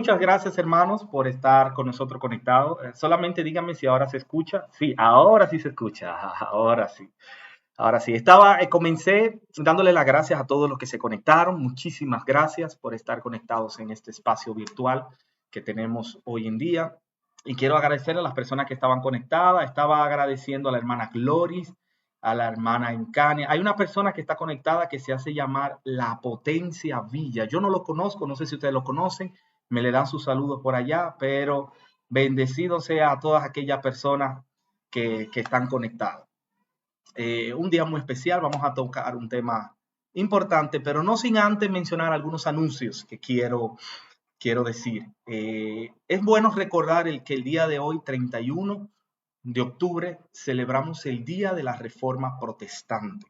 muchas gracias, hermanos, por estar con nosotros conectados. Solamente díganme si ahora se escucha. Sí, ahora sí se escucha. Ahora sí. Ahora sí. Comencé dándole las gracias a todos los que se conectaron. Muchísimas gracias por estar conectados en este espacio virtual que tenemos hoy en día. Y quiero agradecer a las personas que estaban conectadas. Estaba agradeciendo a la hermana Gloris, a la hermana Encania. Hay una persona que está conectada que se hace llamar La Potencia Villa. Yo no lo conozco, no sé si ustedes lo conocen, me le dan sus saludos por allá, pero bendecido sea a todas aquellas personas que están conectadas. Un día muy especial, vamos a tocar un tema importante, pero no sin antes mencionar algunos anuncios que quiero decir. Es bueno recordar que el día de hoy, 31 de octubre, celebramos el Día de la Reforma Protestante,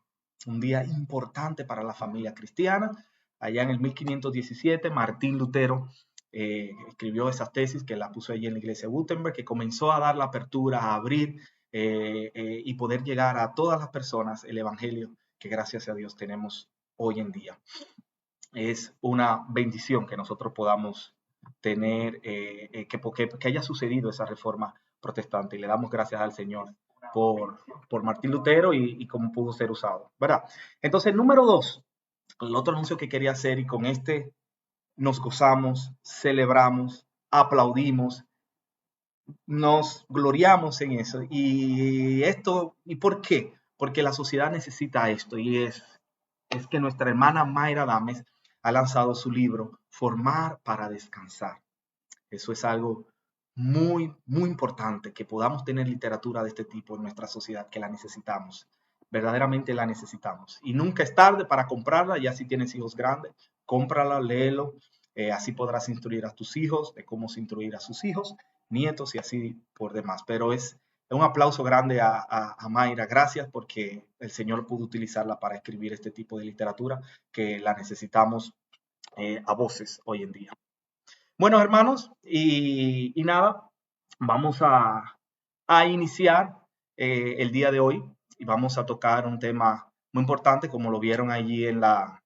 un día importante para la familia cristiana. Allá en el 1517, Martín Lutero escribió esas tesis que la puso allí en la iglesia de Wittenberg, que comenzó a dar la apertura, a abrir y poder llegar a todas las personas el evangelio que gracias a Dios tenemos hoy en día. Es una bendición que nosotros podamos tener, que haya sucedido esa reforma protestante, y le damos gracias al Señor por Martín Lutero y cómo pudo ser usado, ¿verdad? Entonces, número 2, el otro anuncio que quería hacer, y con este nos gozamos, celebramos, aplaudimos, nos gloriamos en eso. ¿Y por qué? Porque la sociedad necesita esto, y es que nuestra hermana Mayra Dames ha lanzado su libro Formar para Descansar. Eso es algo muy, muy importante, que podamos tener literatura de este tipo en nuestra sociedad, que la necesitamos. Verdaderamente la necesitamos. Y nunca es tarde para comprarla, ya si tienes hijos grandes, cómprala, léelo. Así podrás instruir a tus hijos de cómo se instruir a sus hijos, nietos y así por demás. Pero es un aplauso grande a Mayra. Gracias, porque el Señor pudo utilizarla para escribir este tipo de literatura que la necesitamos a voces hoy en día. Bueno, hermanos, y nada, vamos a iniciar el día de hoy, y vamos a tocar un tema muy importante, como lo vieron allí en las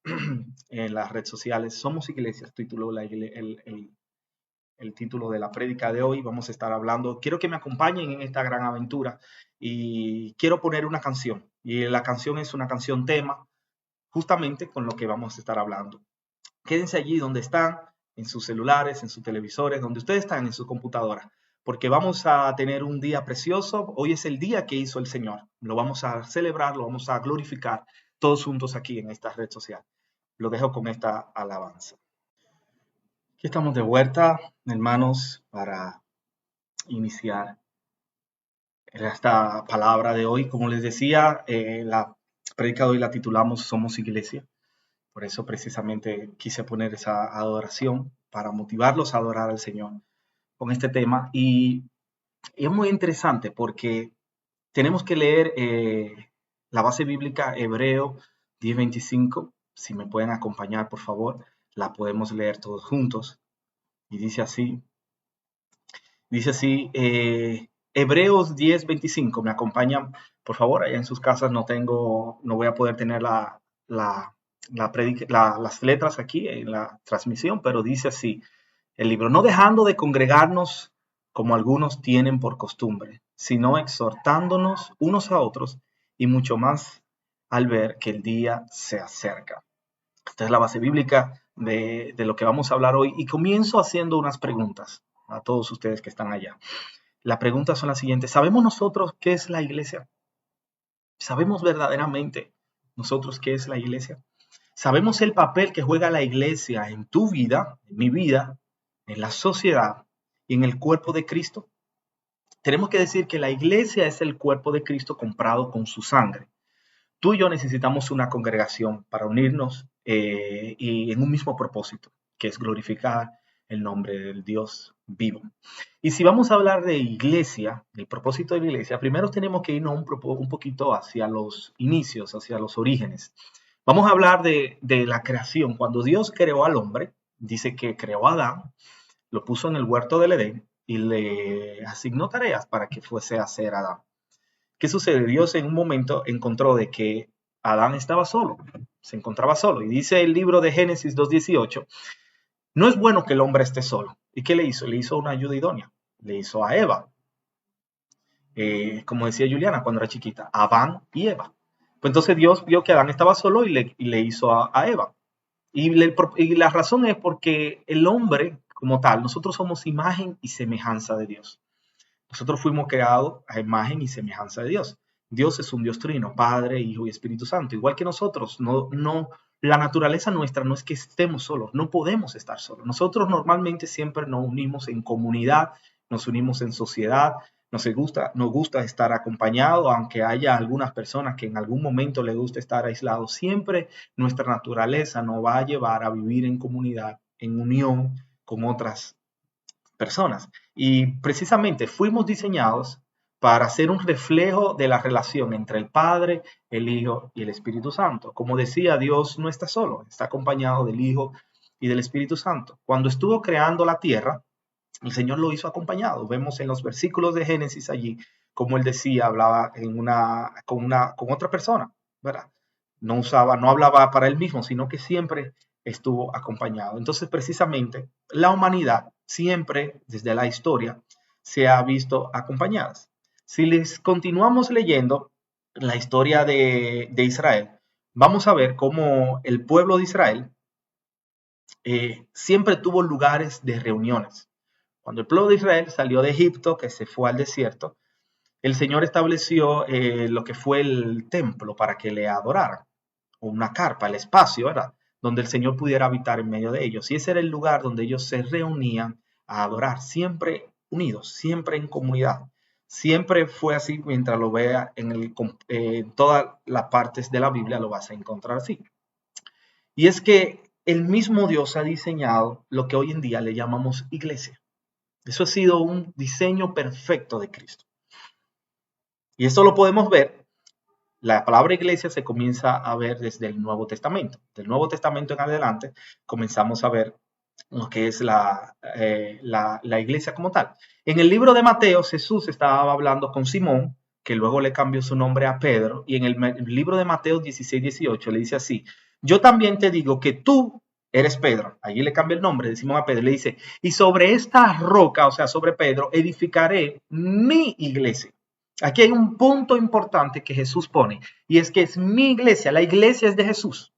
redes sociales. Somos Iglesias, tituló el título de la prédica de hoy. Vamos a estar hablando, quiero que me acompañen en esta gran aventura, y quiero poner una canción, y la canción es una canción tema, justamente con lo que vamos a estar hablando. Quédense allí donde están, en sus celulares, en sus televisores, donde ustedes están, en su computadora, porque vamos a tener un día precioso. Hoy es el día que hizo el Señor. Lo vamos a celebrar, lo vamos a glorificar todos juntos aquí en esta red social. Lo dejo con esta alabanza. Aquí estamos de vuelta, hermanos, para iniciar esta palabra de hoy. Como les decía, la prédica de hoy la titulamos Somos Iglesia. Por eso precisamente quise poner esa adoración, para motivarlos a adorar al Señor con este tema. Y es muy interesante porque tenemos que leer la base bíblica Hebreo 10:25. Si me pueden acompañar, por favor, la podemos leer todos juntos. Y dice así, Hebreos 10:25. Me acompañan, por favor. Allá en sus casas no voy a poder tener las letras aquí en la transmisión, pero dice así el libro: no dejando de congregarnos como algunos tienen por costumbre, sino exhortándonos unos a otros, y mucho más al ver que el día se acerca. Esta es la base bíblica de lo que vamos a hablar hoy, y comienzo haciendo unas preguntas a todos ustedes que están allá. Las preguntas son las siguientes: ¿sabemos nosotros qué es la iglesia? ¿Sabemos verdaderamente nosotros qué es la iglesia? ¿Sabemos el papel que juega la iglesia en tu vida, en mi vida, en la sociedad y en el cuerpo de Cristo? Tenemos que decir que la iglesia es el cuerpo de Cristo comprado con su sangre. Tú y yo necesitamos una congregación para unirnos y en un mismo propósito, que es glorificar el nombre del Dios vivo. Y si vamos a hablar de iglesia, del propósito de la iglesia, primero tenemos que irnos un poquito hacia los inicios, hacia los orígenes. Vamos a hablar de la creación. Cuando Dios creó al hombre, dice que creó a Adán, lo puso en el huerto del Edén y le asignó tareas para que fuese a hacer Adán. ¿Qué sucede? Dios en un momento encontró de que Adán estaba solo, se encontraba solo. Y dice el libro de Génesis 2:18, no es bueno que el hombre esté solo. ¿Y qué le hizo? Le hizo una ayuda idónea. Le hizo a Eva. Como decía Juliana cuando era chiquita, Adán y Eva. Pues entonces Dios vio que Adán estaba solo y le hizo a Eva. Y la razón es porque el hombre, como tal, nosotros somos imagen y semejanza de Dios. Nosotros fuimos creados a imagen y semejanza de Dios. Dios es un Dios trino, Padre, Hijo y Espíritu Santo, igual que nosotros. La naturaleza nuestra no es que estemos solos, no podemos estar solos. Nosotros normalmente siempre nos unimos en comunidad, nos unimos en sociedad, nos gusta estar acompañados, aunque haya algunas personas que en algún momento les gusta estar aislados. Siempre nuestra naturaleza nos va a llevar a vivir en comunidad, en unión con otras personas. Y precisamente fuimos diseñados para ser un reflejo de la relación entre el Padre, el Hijo y el Espíritu Santo. Como decía, Dios no está solo, está acompañado del Hijo y del Espíritu Santo. Cuando estuvo creando la tierra, el Señor lo hizo acompañado. Vemos en los versículos de Génesis allí, como él decía, hablaba con otra persona, ¿verdad? No hablaba para él mismo, sino que siempre estuvo acompañado. Entonces, precisamente, la humanidad siempre, desde la historia, se ha visto acompañada. Si les continuamos leyendo la historia de Israel, vamos a ver cómo el pueblo de Israel siempre tuvo lugares de reuniones. Cuando el pueblo de Israel salió de Egipto, que se fue al desierto, el Señor estableció lo que fue el templo para que le adoraran, o una carpa, el espacio, ¿verdad? Donde el Señor pudiera habitar en medio de ellos. Y ese era el lugar donde ellos se reunían a adorar, siempre unidos, siempre en comunidad. Siempre fue así, mientras lo vea en todas las partes de la Biblia, lo vas a encontrar así. Y es que el mismo Dios ha diseñado lo que hoy en día le llamamos iglesia. Eso ha sido un diseño perfecto de Cristo. Y esto lo podemos ver. La palabra iglesia se comienza a ver desde el Nuevo Testamento. Del Nuevo Testamento en adelante comenzamos a ver lo que es la iglesia como tal. En el libro de Mateo, Jesús estaba hablando con Simón, que luego le cambió su nombre a Pedro, y en el libro de Mateo 16-18 le dice así: yo también te digo que tú eres Pedro. Allí le cambia el nombre de Simón a Pedro. Le dice: y sobre esta roca, o sea, sobre Pedro, edificaré mi iglesia. Aquí hay un punto importante que Jesús pone, y es que es mi iglesia, la iglesia es de Jesús.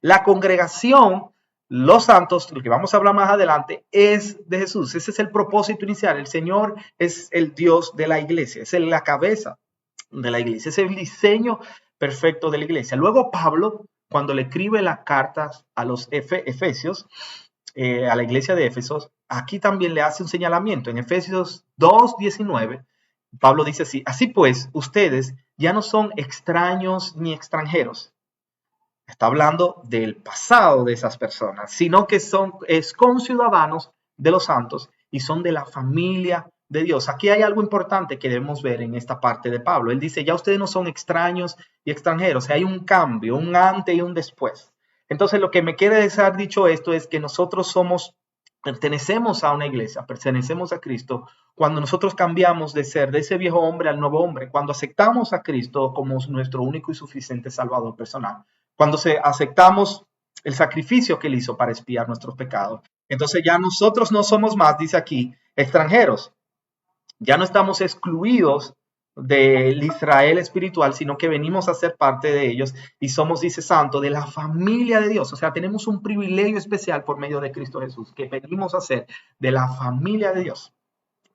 La congregación, los santos, lo que vamos a hablar más adelante, es de Jesús. Ese es el propósito inicial. El Señor es el Dios de la iglesia, es la cabeza de la iglesia, es el diseño perfecto de la iglesia. Luego Pablo, cuando le escribe las cartas a los Efesios, a la iglesia de Éfeso, aquí también le hace un señalamiento. En Efesios 2:19, Pablo dice así: así pues, ustedes ya no son extraños ni extranjeros. Está hablando del pasado de esas personas, sino que son conciudadanos de los santos y son de la familia de Dios. Aquí hay algo importante que debemos ver en esta parte de Pablo. Él dice: ya ustedes no son extraños y extranjeros. Hay un cambio, un antes y un después. Entonces, lo que me quiere decir dicho esto es que nosotros pertenecemos a una iglesia, pertenecemos a Cristo, cuando nosotros cambiamos de ser de ese viejo hombre al nuevo hombre, cuando aceptamos a Cristo como nuestro único y suficiente Salvador personal, cuando aceptamos el sacrificio que él hizo para expiar nuestros pecados. Entonces ya nosotros no somos más, dice aquí, extranjeros. Ya no estamos excluidos del Israel espiritual, sino que venimos a ser parte de ellos y somos, dice Santo, de la familia de Dios. O sea, tenemos un privilegio especial por medio de Cristo Jesús, que venimos a ser de la familia de Dios.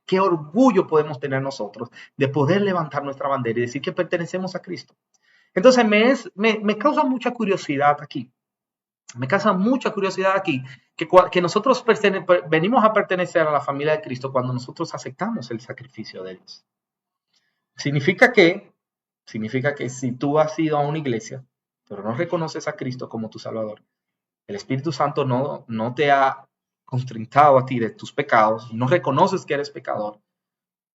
Qué orgullo podemos tener nosotros de poder levantar nuestra bandera y decir que pertenecemos a Cristo. Entonces me causa mucha curiosidad aquí. Me causa mucha curiosidad aquí que nosotros venimos a pertenecer a la familia de Cristo cuando nosotros aceptamos el sacrificio de Dios. Significa que si tú has ido a una iglesia, pero no reconoces a Cristo como tu Salvador, el Espíritu Santo no te ha contristado a ti de tus pecados, no reconoces que eres pecador,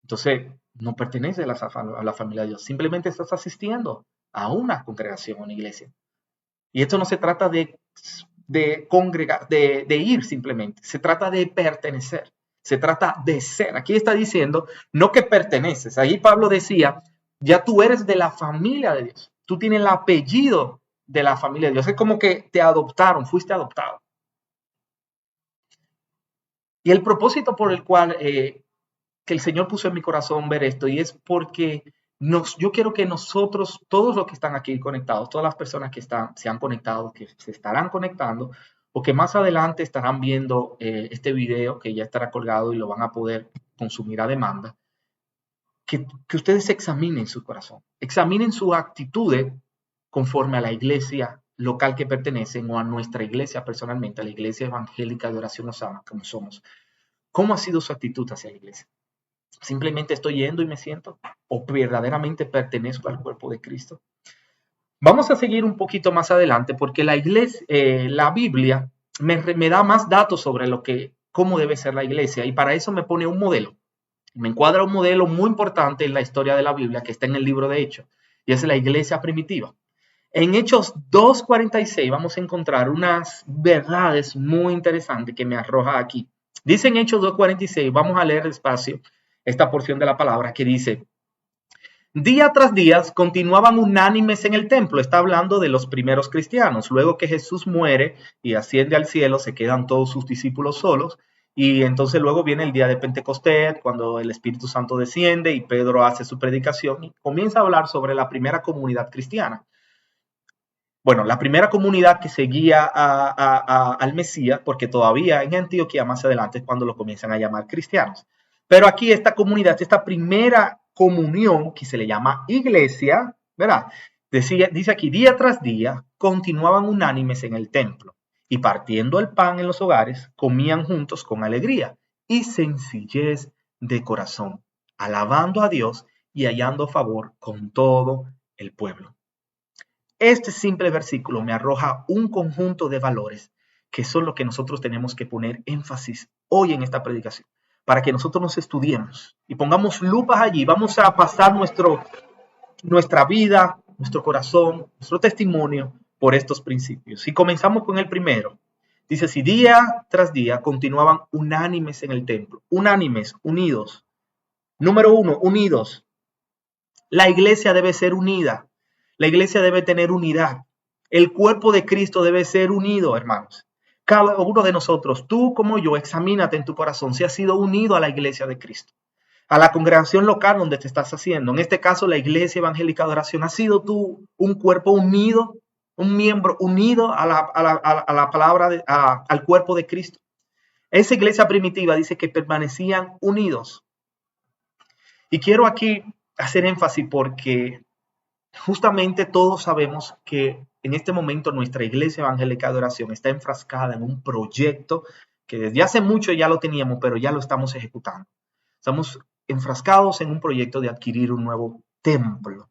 entonces no perteneces a la familia de Dios, simplemente estás asistiendo a una congregación, a una iglesia. Y esto no se trata de congregar, de ir simplemente, se trata de pertenecer, se trata de ser. Aquí está diciendo, no que perteneces. Ahí Pablo decía, ya tú eres de la familia de Dios, tú tienes el apellido de la familia de Dios, es como que te adoptaron, fuiste adoptado. Y el propósito por el cual que el Señor puso en mi corazón ver esto, y es porque yo quiero que nosotros, todos los que están aquí conectados, todas las personas que se han conectado, que se estarán conectando, o que más adelante estarán viendo este video, que ya estará colgado y lo van a poder consumir a demanda, que ustedes examinen su corazón, examinen sus actitudes conforme a la iglesia local que pertenecen o a nuestra iglesia personalmente, a la iglesia evangélica de Oración Osama, como somos. ¿Cómo ha sido su actitud hacia la iglesia? ¿Simplemente estoy yendo y me siento? ¿O verdaderamente pertenezco al cuerpo de Cristo? Vamos a seguir un poquito más adelante porque la iglesia, la Biblia me da más datos sobre cómo debe ser la iglesia, y para eso me pone un modelo. Me encuadra un modelo muy importante en la historia de la Biblia que está en el libro de Hechos, y es la iglesia primitiva. En Hechos 2:46 vamos a encontrar unas verdades muy interesantes que me arroja aquí. Dice en Hechos 2:46, vamos a leer despacio esta porción de la palabra que dice: día tras día continuaban unánimes en el templo. Está hablando de los primeros cristianos. Luego que Jesús muere y asciende al cielo, se quedan todos sus discípulos solos. Y entonces luego viene el día de Pentecostés, cuando el Espíritu Santo desciende y Pedro hace su predicación y comienza a hablar sobre la primera comunidad cristiana. Bueno, la primera comunidad que seguía al Mesías, porque todavía en Antioquía más adelante es cuando lo comienzan a llamar cristianos. Pero aquí esta comunidad, esta primera comunión que se le llama iglesia, ¿verdad? Dice aquí, día tras día continuaban unánimes en el templo y partiendo el pan en los hogares, comían juntos con alegría y sencillez de corazón, alabando a Dios y hallando favor con todo el pueblo. Este simple versículo me arroja un conjunto de valores que son lo que nosotros tenemos que poner énfasis hoy en esta predicación, para que nosotros nos estudiemos y pongamos lupas allí. Vamos a pasar nuestra vida, nuestro corazón, nuestro testimonio por estos principios. Y comenzamos con el primero. Dice, si día tras día continuaban unánimes en el templo, unánimes, unidos. Número 1, unidos. La iglesia debe ser unida. La iglesia debe tener unidad. El cuerpo de Cristo debe ser unido, hermanos. Cada uno de nosotros, tú como yo, examínate en tu corazón si has sido unido a la iglesia de Cristo, a la congregación local donde te estás haciendo. En este caso, la iglesia evangélica de oración. ¿Has sido tú un cuerpo unido, un miembro unido a la palabra, al cuerpo de Cristo? Esa iglesia primitiva dice que permanecían unidos. Y quiero aquí hacer énfasis porque justamente todos sabemos que en este momento nuestra iglesia evangélica de oración está enfrascada en un proyecto que desde hace mucho ya lo teníamos, pero ya lo estamos ejecutando. Estamos enfrascados en un proyecto de adquirir un nuevo templo.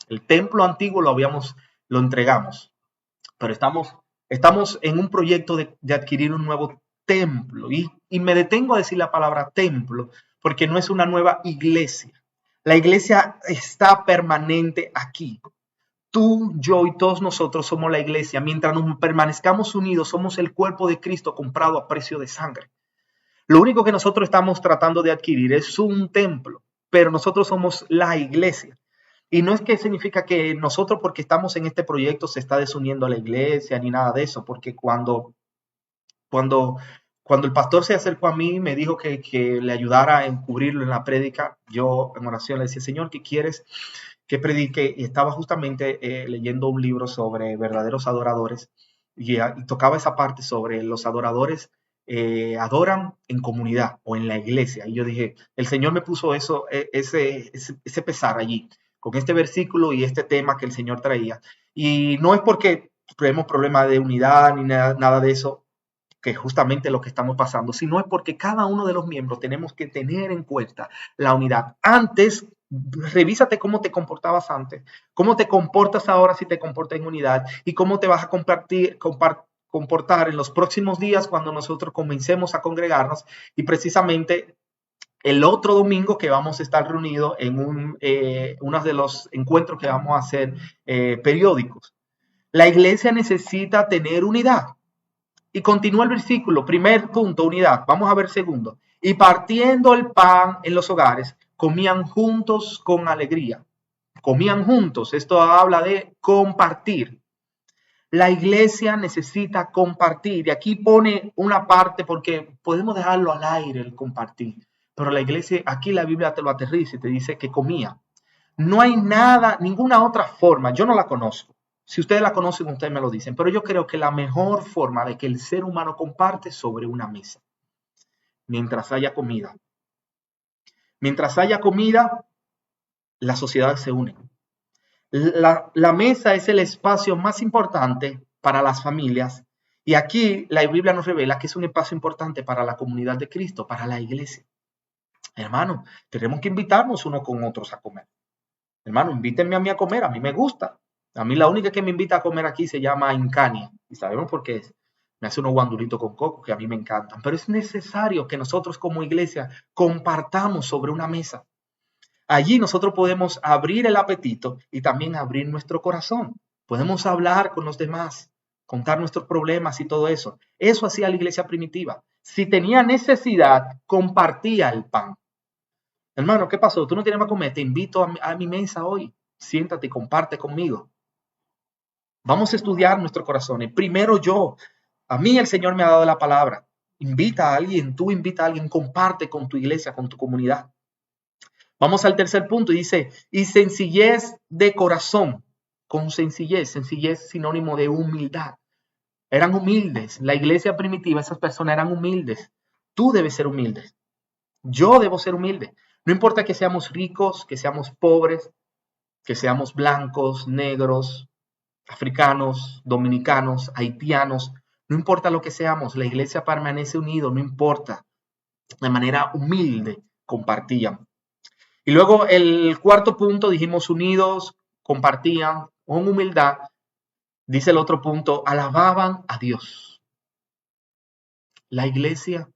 El templo antiguo lo entregamos, pero estamos en un proyecto de adquirir un nuevo templo. Y me detengo a decir la palabra templo porque no es una nueva iglesia. La iglesia está permanente aquí. Tú, yo y todos nosotros somos la iglesia. Mientras nos permanezcamos unidos, somos el cuerpo de Cristo comprado a precio de sangre. Lo único que nosotros estamos tratando de adquirir es un templo, pero nosotros somos la iglesia. Y no es que significa que nosotros, porque estamos en este proyecto, se está desuniendo a la iglesia ni nada de eso, porque cuando el pastor se acercó a mí y me dijo que le ayudara a encubrirlo en la prédica, yo en oración le decía, Señor, ¿qué quieres que predique? Y estaba justamente leyendo un libro sobre verdaderos adoradores y tocaba esa parte sobre los adoradores adoran en comunidad o en la iglesia. Y yo dije, el Señor me puso ese pesar allí, con este versículo y este tema que el Señor traía. Y no es porque tenemos problemas de unidad ni nada de eso, que justamente lo que estamos pasando, sino es porque cada uno de los miembros tenemos que tener en cuenta la unidad. Antes, revísate cómo te comportabas antes, cómo te comportas ahora si te comportas en unidad y cómo te vas a comportar en los próximos días cuando nosotros comencemos a congregarnos y precisamente el otro domingo que vamos a estar reunidos en uno de los encuentros que vamos a hacer periódicos. La iglesia necesita tener unidad. Y continúa el versículo, primer punto, unidad. Vamos a ver segundo. Y partiendo el pan en los hogares, comían juntos con alegría. Comían juntos. Esto habla de compartir. La iglesia necesita compartir. Y aquí pone una parte porque podemos dejarlo al aire el compartir. Pero la iglesia, aquí la Biblia te lo aterriza y te dice que comía. No hay nada, ninguna otra forma. Yo no la conozco. Si ustedes la conocen, ustedes me lo dicen. Pero yo creo que la mejor forma de que el ser humano comparte es sobre una mesa. Mientras haya comida. Mientras haya comida, la sociedad se une. La mesa es el espacio más importante para las familias y aquí la Biblia nos revela que es un espacio importante para la comunidad de Cristo, para la iglesia. Hermano, tenemos que invitarnos unos con otros a comer. Hermano, invítenme a mí a comer, a mí me gusta. A mí la única que me invita a comer aquí se llama Incania y sabemos por qué es. Me hace unos guandulitos con coco que a mí me encantan, pero es necesario que nosotros como iglesia compartamos sobre una mesa. Allí nosotros podemos abrir el apetito y también abrir nuestro corazón. Podemos hablar con los demás, contar nuestros problemas y todo eso. Eso hacía la iglesia primitiva. Si tenía necesidad, compartía el pan. Hermano, ¿qué pasó? ¿Tú no tienes para comer? Te invito a mi mesa hoy. Siéntate y comparte conmigo. Vamos a estudiar nuestros corazones. Primero yo. A mí el Señor me ha dado la palabra. Invita a alguien, tú invita a alguien, comparte con tu iglesia, con tu comunidad. Vamos al tercer punto y dice, y sencillez de corazón, con sencillez sinónimo de humildad. Eran humildes, la iglesia primitiva, esas personas eran humildes. Tú debes ser humilde, yo debo ser humilde. No importa que seamos ricos, que seamos pobres, que seamos blancos, negros, africanos, dominicanos, haitianos, no importa lo que seamos, la iglesia permanece unida, no importa. De manera humilde compartían. Y luego el cuarto punto, dijimos unidos, compartían con humildad. Dice el otro punto, alababan a Dios. La iglesia,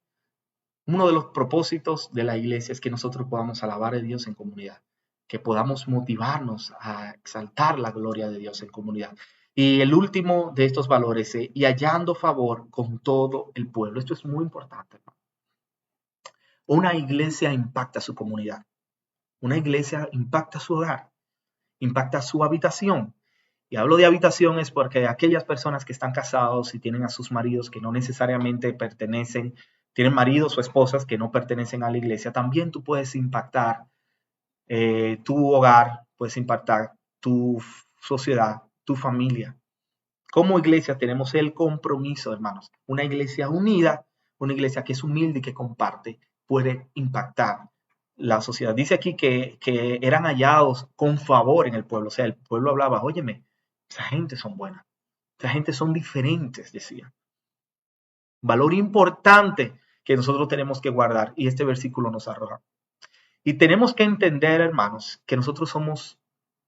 uno de los propósitos de la iglesia es que nosotros podamos alabar a Dios en comunidad, que podamos motivarnos a exaltar la gloria de Dios en comunidad. Y el último de estos valores, y hallando favor con todo el pueblo. Esto es muy importante, hermano. Una iglesia impacta a su comunidad. Una iglesia impacta su hogar, impacta su habitación. Y hablo de habitación es porque aquellas personas que están casados y tienen a sus maridos que no necesariamente pertenecen, tienen maridos o esposas que no pertenecen a la iglesia, también tú puedes impactar tu hogar, puedes impactar tu sociedad, tu familia. Como iglesia tenemos el compromiso, hermanos. Una iglesia unida, una iglesia que es humilde y que comparte, puede impactar la sociedad. Dice aquí que eran hallados con favor en el pueblo. O sea, el pueblo hablaba, óyeme, esa gente son buenas, esa gente son diferentes, decía. Valor importante que nosotros tenemos que guardar y este versículo nos arroja. Y tenemos que entender, hermanos, que nosotros somos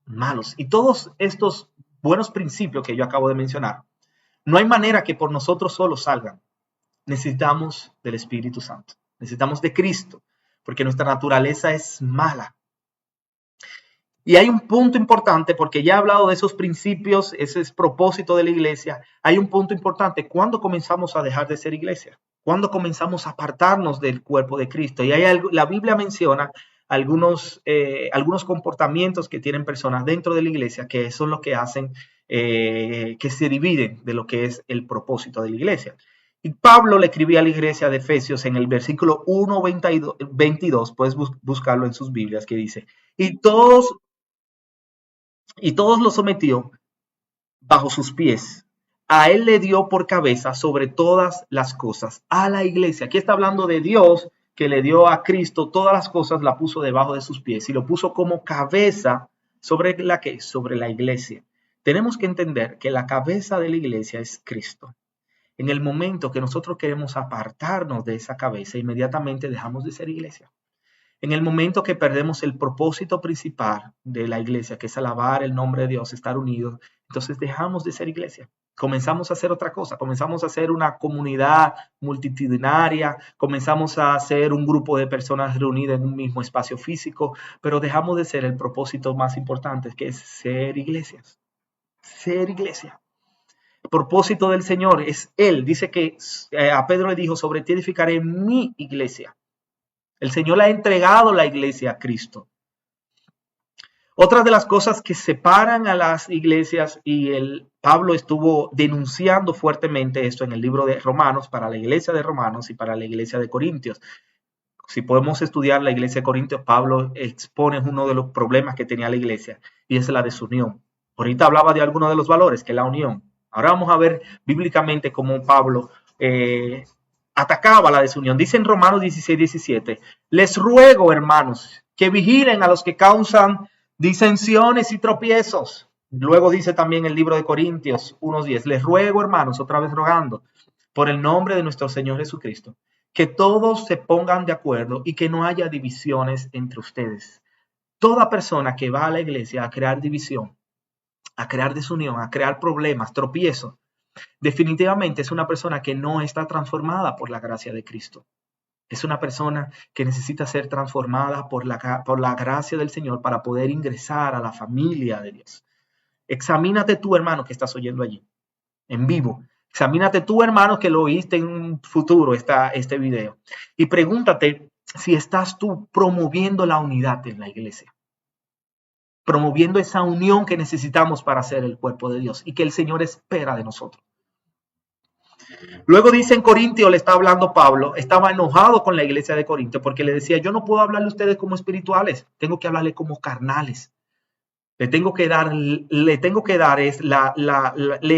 malos. Y todos estos buenos principios que yo acabo de mencionar, no hay manera que por nosotros solos salgan. Necesitamos del Espíritu Santo, necesitamos de Cristo, porque nuestra naturaleza es mala. Y hay un punto importante, porque ya he hablado de esos principios, ese es propósito de la iglesia. Hay un punto importante, ¿cuándo comenzamos a dejar de ser iglesia? ¿Cuándo comenzamos a apartarnos del cuerpo de Cristo? Y hay algo, la Biblia menciona algunos comportamientos que tienen personas dentro de la iglesia que son los que hacen que se dividen de lo que es el propósito de la iglesia. Y Pablo le escribía a la iglesia de Efesios en el versículo 1:22, puedes buscarlo en sus Biblias, que dice, y todos los sometió bajo sus pies. A él le dio por cabeza sobre todas las cosas a la iglesia. Aquí está hablando de Dios que le dio a Cristo todas las cosas, la puso debajo de sus pies y lo puso como cabeza sobre la que, sobre la iglesia. Tenemos que entender que la cabeza de la iglesia es Cristo. En el momento que nosotros queremos apartarnos de esa cabeza, inmediatamente dejamos de ser iglesia. En el momento que perdemos el propósito principal de la iglesia, que es alabar el nombre de Dios, estar unidos, entonces dejamos de ser iglesia. Comenzamos a hacer otra cosa, comenzamos a ser una comunidad multitudinaria, comenzamos a ser un grupo de personas reunidas en un mismo espacio físico, pero dejamos de ser el propósito más importante, que es ser iglesias. Ser iglesia. El propósito del Señor es Él. Dice que a Pedro le dijo, sobre ti edificaré mi iglesia. El Señor le ha entregado la iglesia a Cristo. Otra de las cosas que separan a las iglesias, y Pablo estuvo denunciando fuertemente esto en el libro de Romanos, para la iglesia de Romanos y para la iglesia de Corintios. Si podemos estudiar la iglesia de Corintios, Pablo expone uno de los problemas que tenía la iglesia, y es la desunión. Ahorita hablaba de algunos de los valores, que es la unión. Ahora vamos a ver bíblicamente cómo Pablo atacaba la desunión. Dice en Romanos 16:17, les ruego, hermanos, que vigilen a los que causan disensiones y tropiezos. Luego dice también el libro de Corintios 1:10, les ruego, hermanos, otra vez rogando, por el nombre de nuestro Señor Jesucristo, que todos se pongan de acuerdo y que no haya divisiones entre ustedes. Toda persona que va a la iglesia a crear división, a crear desunión, a crear problemas, tropiezos, definitivamente es una persona que no está transformada por la gracia de Cristo. Es una persona que necesita ser transformada por la gracia del Señor para poder ingresar a la familia de Dios. Examínate tú, hermano, que estás oyendo allí, en vivo. Examínate tú, hermano, que lo oíste en un futuro este video. Y pregúntate si estás tú promoviendo la unidad en la iglesia. Promoviendo esa unión que necesitamos para ser el cuerpo de Dios y que el Señor espera de nosotros. Luego dice en Corintio, le está hablando Pablo, estaba enojado con la iglesia de Corintio porque le decía, yo no puedo hablarle a ustedes como espirituales, tengo que hablarle como carnales. Le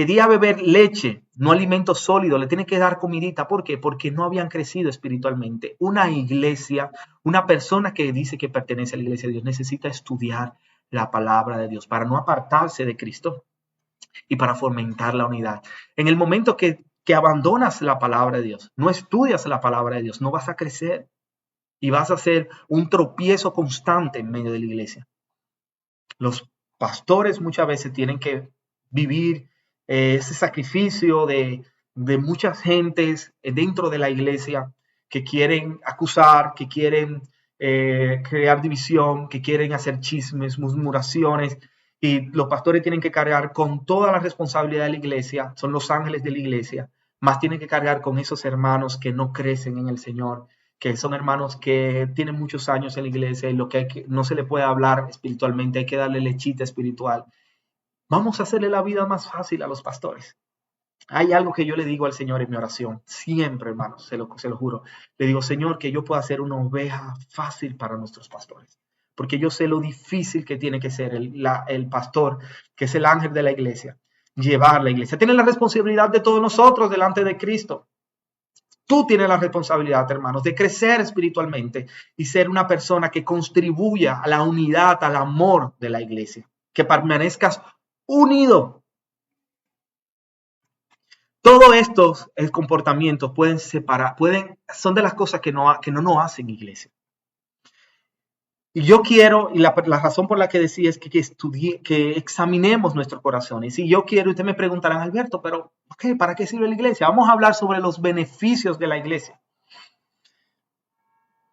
di a beber leche, no alimento sólido, le tiene que dar comidita. ¿Por qué? Porque no habían crecido espiritualmente. Una iglesia, una persona que dice que pertenece a la iglesia de Dios, necesita estudiar la palabra de Dios para no apartarse de Cristo y para fomentar la unidad. En el momento que abandonas la palabra de Dios, no estudias la palabra de Dios, no vas a crecer y vas a ser un tropiezo constante en medio de la iglesia. Los pastores muchas veces tienen que vivir ese sacrificio de muchas gentes dentro de la iglesia que quieren acusar, que quieren crear división, que quieren hacer chismes, murmuraciones, y los pastores tienen que cargar con toda la responsabilidad de la iglesia, son los ángeles de la iglesia, más tienen que cargar con esos hermanos que no crecen en el Señor, que son hermanos que tienen muchos años en la iglesia y lo que no se le puede hablar espiritualmente, hay que darle lechita espiritual. Vamos a hacerle la vida más fácil a los pastores. Hay algo que yo le digo al Señor en mi oración, siempre, hermanos, se lo juro. Le digo, Señor, que yo pueda ser una oveja fácil para nuestros pastores, porque yo sé lo difícil que tiene que ser el pastor, que es el ángel de la iglesia, llevar la iglesia. Tiene la responsabilidad de todos nosotros delante de Cristo. Tú tienes la responsabilidad, hermanos, de crecer espiritualmente y ser una persona que contribuya a la unidad, al amor de la iglesia, que permanezcas unido. Todos estos comportamientos pueden separar, son de las cosas que no nos hacen iglesia. Y yo quiero, y la razón por la que decía es que examinemos nuestros corazones. Y yo quiero, ustedes me preguntarán, Alberto, pero okay, ¿para qué sirve la iglesia? Vamos a hablar sobre los beneficios de la iglesia.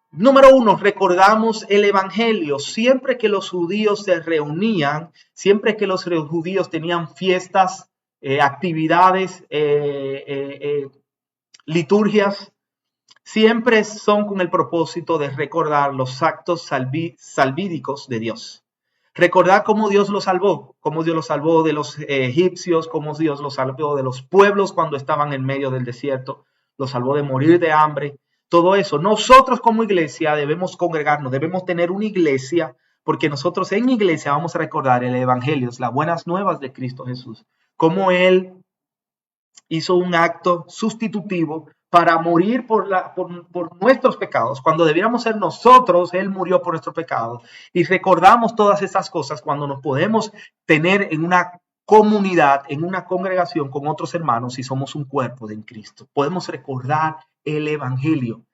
Número 1, recordamos el evangelio. Siempre que los judíos se reunían, siempre que los judíos tenían fiestas, actividades, liturgias, siempre son con el propósito de recordar los actos salvídicos de Dios. Recordar cómo Dios los salvó de los egipcios, cómo Dios los salvó de los pueblos cuando estaban en medio del desierto, los salvó de morir de hambre. Todo eso. Nosotros como iglesia debemos congregarnos, debemos tener una iglesia, porque nosotros en iglesia vamos a recordar el evangelio, las buenas nuevas de Cristo Jesús, cómo Él hizo un acto sustitutivo para morir por nuestros pecados. Cuando debiéramos ser nosotros, Él murió por nuestros pecados. Y recordamos todas esas cosas cuando nos podemos tener en una comunidad, en una congregación con otros hermanos y somos un cuerpo de Cristo. Podemos recordar el evangelio,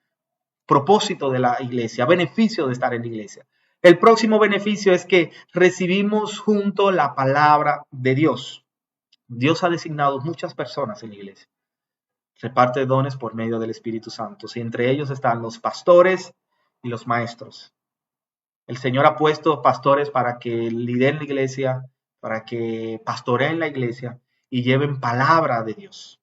propósito de la iglesia, beneficio de estar en la iglesia. El próximo beneficio es que recibimos junto la palabra de Dios. Dios ha designado muchas personas en la iglesia. Reparte dones por medio del Espíritu Santo. Y entre ellos están los pastores y los maestros. El Señor ha puesto pastores para que lideren la iglesia, para que pastoreen la iglesia y lleven palabra de Dios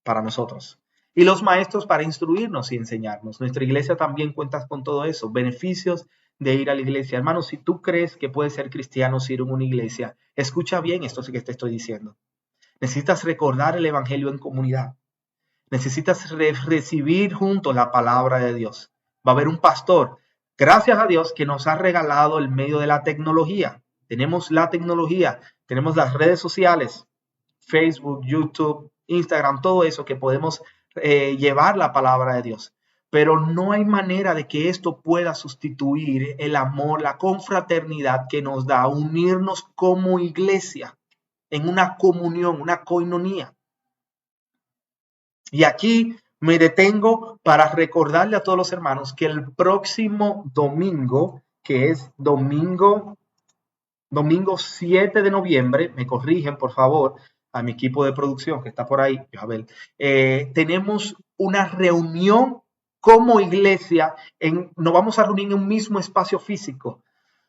para nosotros. Y los maestros para instruirnos y enseñarnos. Nuestra iglesia también cuenta con todo eso. Beneficios de ir a la iglesia. Hermano, si tú crees que puedes ser cristiano sin ir a una iglesia, escucha bien esto que te estoy diciendo. Necesitas recordar el evangelio en comunidad. Necesitas recibir juntos la palabra de Dios. Va a haber un pastor. Gracias a Dios que nos ha regalado el medio de la tecnología. Tenemos la tecnología, tenemos las redes sociales, Facebook, YouTube, Instagram, todo eso que podemos llevar la palabra de Dios. Pero no hay manera de que esto pueda sustituir el amor, la confraternidad que nos da unirnos como iglesia en una comunión, una coinonía. Y aquí me detengo para recordarle a todos los hermanos que el próximo domingo, que es domingo 7 de noviembre, me corrigen por favor a mi equipo de producción que está por ahí, tenemos una reunión como iglesia, nos vamos a reunir en un mismo espacio físico.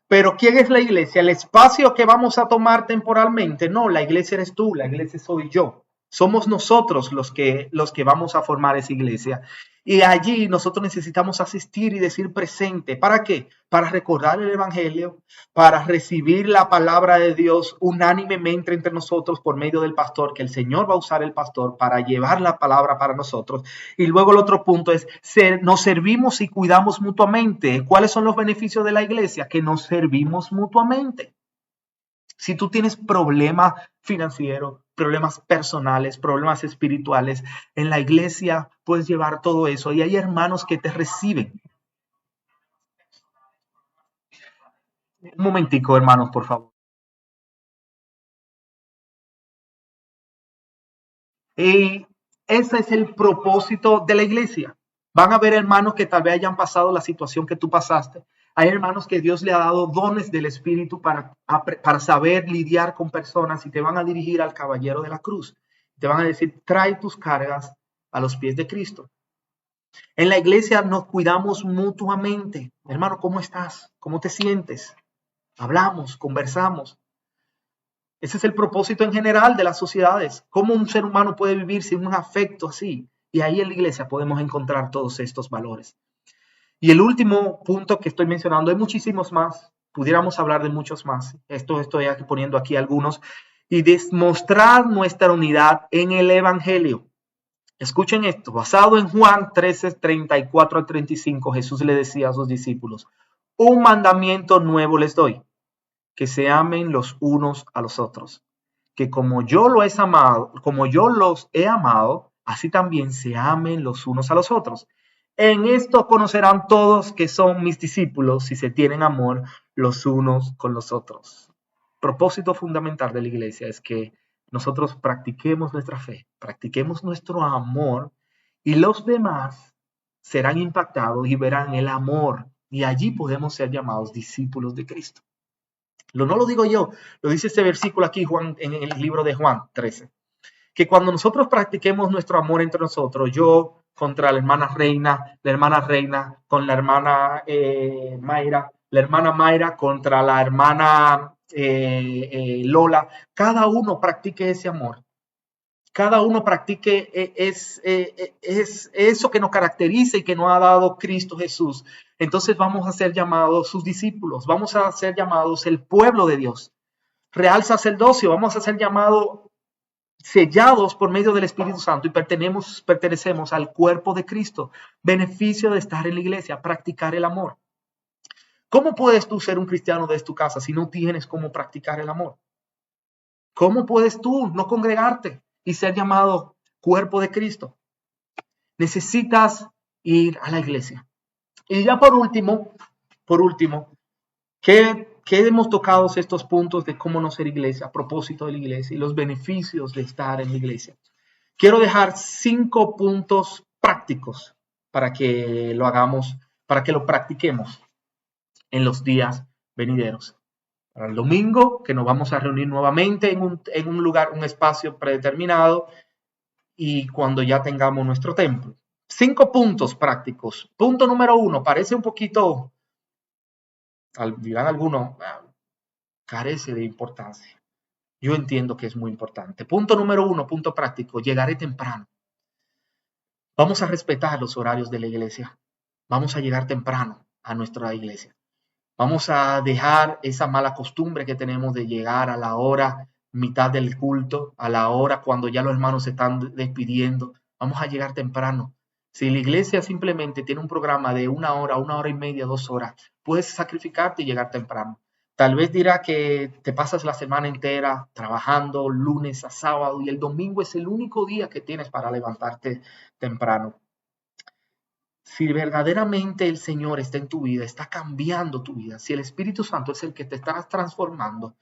Pero ¿quién es la iglesia? ¿El espacio que vamos a tomar temporalmente? No, la iglesia eres tú, la iglesia soy yo. Somos nosotros los que vamos a formar esa iglesia. Y allí nosotros necesitamos asistir y decir presente. ¿Para qué? Para recordar el evangelio, para recibir la palabra de Dios unánimemente entre nosotros por medio del pastor, que el Señor va a usar el pastor para llevar la palabra para nosotros. Y luego el otro punto es, nos servimos y cuidamos mutuamente. ¿Cuáles son los beneficios de la iglesia? Que nos servimos mutuamente. Si tú tienes problemas financieros, problemas personales, problemas espirituales, en la iglesia puedes llevar todo eso y hay hermanos que te reciben. Un momentico, hermanos, por favor. Y ese es el propósito de la iglesia. Van a haber hermanos que tal vez hayan pasado la situación que tú pasaste. Hay hermanos que Dios le ha dado dones del Espíritu para saber lidiar con personas y te van a dirigir al caballero de la cruz. Te van a decir, trae tus cargas a los pies de Cristo. En la iglesia nos cuidamos mutuamente. Hermano, ¿cómo estás? ¿Cómo te sientes? Hablamos, conversamos. Ese es el propósito en general de las sociedades. ¿Cómo un ser humano puede vivir sin un afecto así? Y ahí en la iglesia podemos encontrar todos estos valores. Y el último punto que estoy mencionando, hay muchísimos más, pudiéramos hablar de muchos más. Esto estoy poniendo aquí algunos. Y demostrar nuestra unidad en el evangelio. Escuchen esto, basado en Juan 13, 34 al 35, Jesús le decía a sus discípulos, un mandamiento nuevo les doy, que se amen los unos a los otros, que como yo los he amado, así también se amen los unos a los otros. En esto conocerán todos que son mis discípulos si se tienen amor los unos con los otros. Propósito fundamental de la iglesia es que nosotros practiquemos nuestra fe, practiquemos nuestro amor y los demás serán impactados y verán el amor y allí podemos ser llamados discípulos de Cristo. No lo digo yo, lo dice este versículo aquí Juan, en el libro de Juan 13, que cuando nosotros practiquemos nuestro amor entre nosotros, yo contra la hermana Reina con la hermana Mayra, la hermana Mayra contra la hermana Lola, cada uno practique ese amor. Cada uno practique es eso que nos caracteriza y que nos ha dado Cristo Jesús. Entonces vamos a ser llamados sus discípulos, vamos a ser llamados el pueblo de Dios, real sacerdocio, vamos a ser llamados sellados por medio del Espíritu Santo y pertenecemos al cuerpo de Cristo. Beneficio de estar en la iglesia, practicar el amor. ¿Cómo puedes tú ser un cristiano desde tu casa si no tienes cómo practicar el amor? ¿Cómo puedes tú no congregarte y ser llamado cuerpo de Cristo? Necesitas ir a la iglesia. Y ya por último, que hemos tocado estos puntos de cómo no ser iglesia, a propósito de la iglesia y los beneficios de estar en la iglesia. Quiero dejar 5 puntos prácticos para que lo hagamos, para que lo practiquemos en los días venideros. Para el domingo, que nos vamos a reunir nuevamente en un lugar, un espacio predeterminado y cuando ya tengamos nuestro templo. 5 puntos prácticos. Punto número 1, parece un poquito, dirán algunos, carece de importancia. Yo entiendo que es muy importante. Punto número 1, punto práctico, llegaré temprano. Vamos a respetar los horarios de la iglesia. Vamos a llegar temprano a nuestra iglesia. Vamos a dejar esa mala costumbre que tenemos de llegar a la hora mitad del culto, a la hora cuando ya los hermanos se están despidiendo. Vamos a llegar temprano. Si la iglesia simplemente tiene un programa de 1 hora y media, 2 horas, puedes sacrificarte y llegar temprano. Tal vez dirá que te pasas la semana entera trabajando lunes a sábado y el domingo es el único día que tienes para levantarte temprano. Si verdaderamente el Señor está en tu vida, está cambiando tu vida, si el Espíritu Santo es el que te está transformando,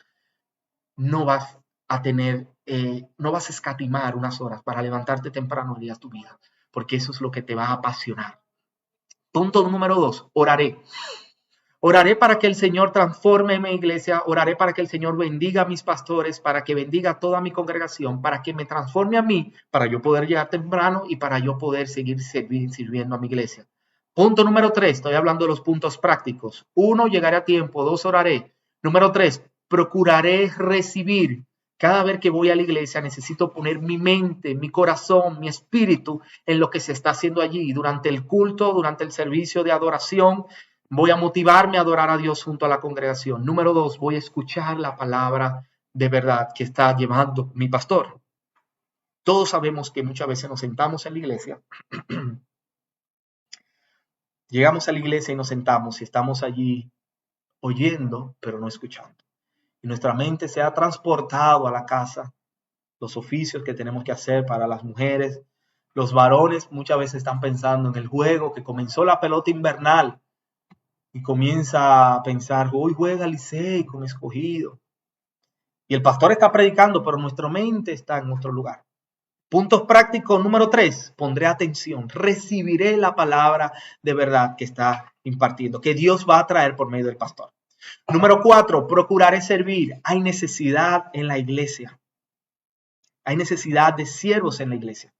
no vas a tener, no vas a escatimar unas horas para levantarte temprano y a tu vida, porque eso es lo que te va a apasionar. Punto número 2, oraré. Oraré para que el Señor transforme mi iglesia, oraré para que el Señor bendiga a mis pastores, para que bendiga a toda mi congregación, para que me transforme a mí, para yo poder llegar temprano y para yo poder seguir sirviendo a mi iglesia. Punto número 3, estoy hablando de los puntos prácticos. 1, llegaré a tiempo. 2, oraré. Número 3, procuraré recibir. Cada vez que voy a la iglesia necesito poner mi mente, mi corazón, mi espíritu en lo que se está haciendo allí durante el culto, durante el servicio de adoración. Voy a motivarme a adorar a Dios junto a la congregación. Número 2, voy a escuchar la palabra de verdad que está llevando mi pastor. Todos sabemos que muchas veces nos sentamos en la iglesia, llegamos a la iglesia y nos sentamos y estamos allí oyendo, pero no escuchando. Y nuestra mente se ha transportado a la casa, los oficios que tenemos que hacer para las mujeres. Los varones muchas veces están pensando en el juego que comenzó la pelota invernal. Y comienza a pensar, hoy juega Licey con Escogido. Y el pastor está predicando, pero nuestra mente está en otro lugar. Puntos prácticos número 3, pondré atención, recibiré la palabra de verdad que está impartiendo, que Dios va a traer por medio del pastor. Número 4, procuraré servir. Hay necesidad en la iglesia. Hay necesidad de siervos en la iglesia.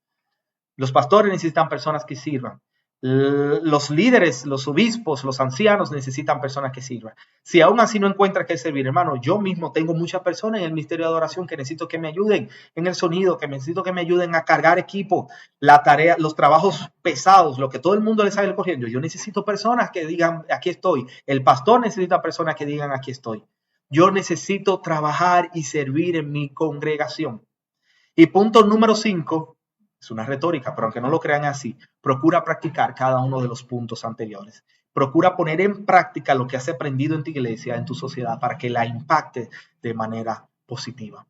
Los pastores necesitan personas que sirvan. Los líderes, los obispos, los ancianos necesitan personas que sirvan. Si aún así no encuentra que servir, hermano, yo mismo tengo muchas personas en el ministerio de adoración que necesito que me ayuden en el sonido, que necesito que me ayuden a cargar equipo, la tarea, los trabajos pesados, lo que todo el mundo le sale corriendo. Yo necesito personas que digan, aquí estoy. El pastor necesita personas que digan, aquí estoy. Yo necesito trabajar y servir en mi congregación. Y punto número 5. Es una retórica, pero aunque no lo crean así, procura practicar cada uno de los puntos anteriores. Procura poner en práctica lo que has aprendido en tu iglesia, en tu sociedad, para que la impacte de manera positiva.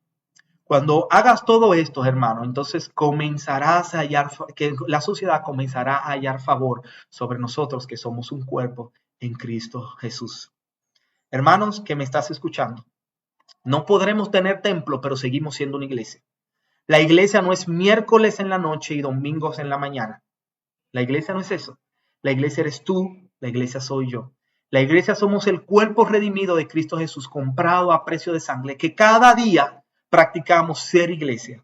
Cuando hagas todo esto, hermano, entonces comenzarás a hallar, que la sociedad comenzará a hallar favor sobre nosotros, que somos un cuerpo en Cristo Jesús. Hermanos que me estás escuchando, no podremos tener templo, pero seguimos siendo una iglesia. La iglesia no es miércoles en la noche y domingos en la mañana. La iglesia no es eso. La iglesia eres tú, la iglesia soy yo. La iglesia somos el cuerpo redimido de Cristo Jesús, comprado a precio de sangre, que cada día practicamos ser iglesia.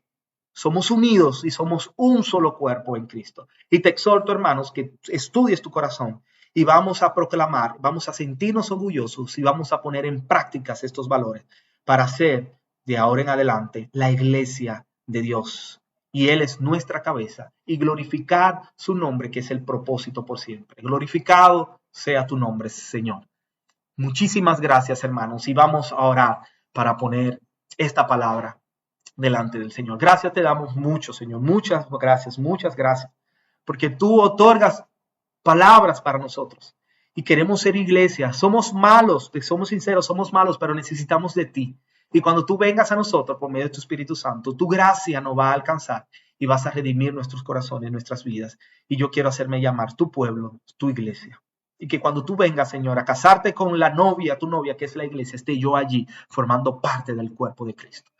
Somos unidos y somos un solo cuerpo en Cristo. Y te exhorto, hermanos, que estudies tu corazón y vamos a proclamar, vamos a sentirnos orgullosos y vamos a poner en prácticas estos valores para ser de ahora en adelante la iglesia de Dios. Y Él es nuestra cabeza y glorificar su nombre, que es el propósito por siempre. Glorificado sea tu nombre, Señor. Muchísimas gracias, hermanos, y vamos a orar para poner esta palabra delante del Señor. Gracias te damos mucho, Señor. Muchas gracias, porque tú otorgas palabras para nosotros y queremos ser iglesia. Somos malos, somos sinceros, somos malos, pero necesitamos de ti. Y cuando tú vengas a nosotros por medio de tu Espíritu Santo, tu gracia nos va a alcanzar y vas a redimir nuestros corazones, nuestras vidas. Y yo quiero hacerme llamar tu pueblo, tu iglesia. Y que cuando tú vengas, Señor, a casarte con la novia, tu novia, que es la iglesia, esté yo allí formando parte del cuerpo de Cristo.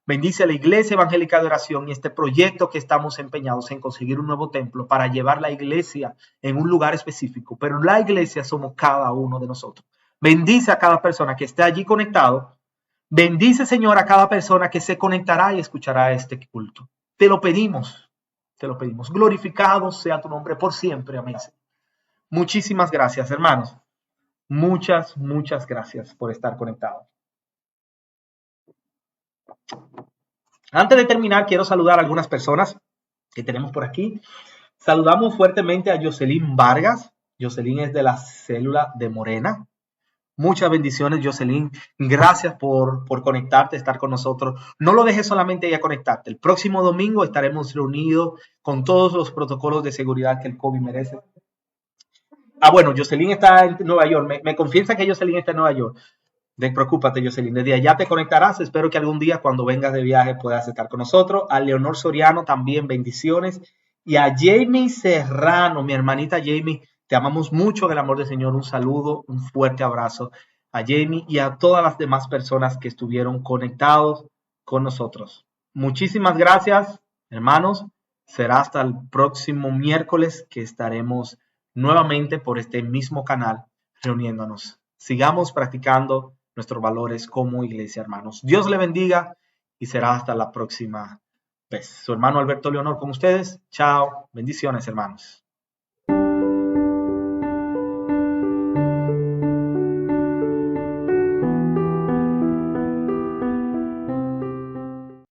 Bendice a la Iglesia Evangélica de Oración y este proyecto que estamos empeñados en conseguir un nuevo templo para llevar la iglesia en un lugar específico. Pero la iglesia somos cada uno de nosotros. Bendice a cada persona que esté allí conectado. Bendice, Señor, a cada persona que se conectará y escuchará este culto. Te lo pedimos, te lo pedimos. Glorificado sea tu nombre por siempre. Amén. Muchísimas gracias, hermanos. Muchas gracias por estar conectados. Antes de terminar, quiero saludar a algunas personas que tenemos por aquí. Saludamos fuertemente a Jocelyn Vargas. Jocelyn es de la célula de Morena. Muchas bendiciones, Jocelyn. Gracias por conectarte, estar con nosotros. No lo dejes solamente ahí a conectarte. El próximo domingo estaremos reunidos con todos los protocolos de seguridad que el COVID merece. Ah, bueno, Jocelyn está en Nueva York. Me confiesa que Jocelyn está en Nueva York. Preocúpate, Jocelyn. Desde allá te conectarás. Espero que algún día, cuando vengas de viaje, puedas estar con nosotros. A Leonor Soriano también, bendiciones. Y a Jamie Serrano, mi hermanita Jamie, te amamos mucho en el amor del Señor. Un saludo, un fuerte abrazo a Jamie y a todas las demás personas que estuvieron conectados con nosotros. Muchísimas gracias, hermanos. Será hasta el próximo miércoles que estaremos nuevamente por este mismo canal reuniéndonos. Sigamos practicando nuestros valores como iglesia, hermanos. Dios le bendiga y será hasta la próxima vez. Su hermano Alberto Leonor con ustedes. Chao. Bendiciones, hermanos.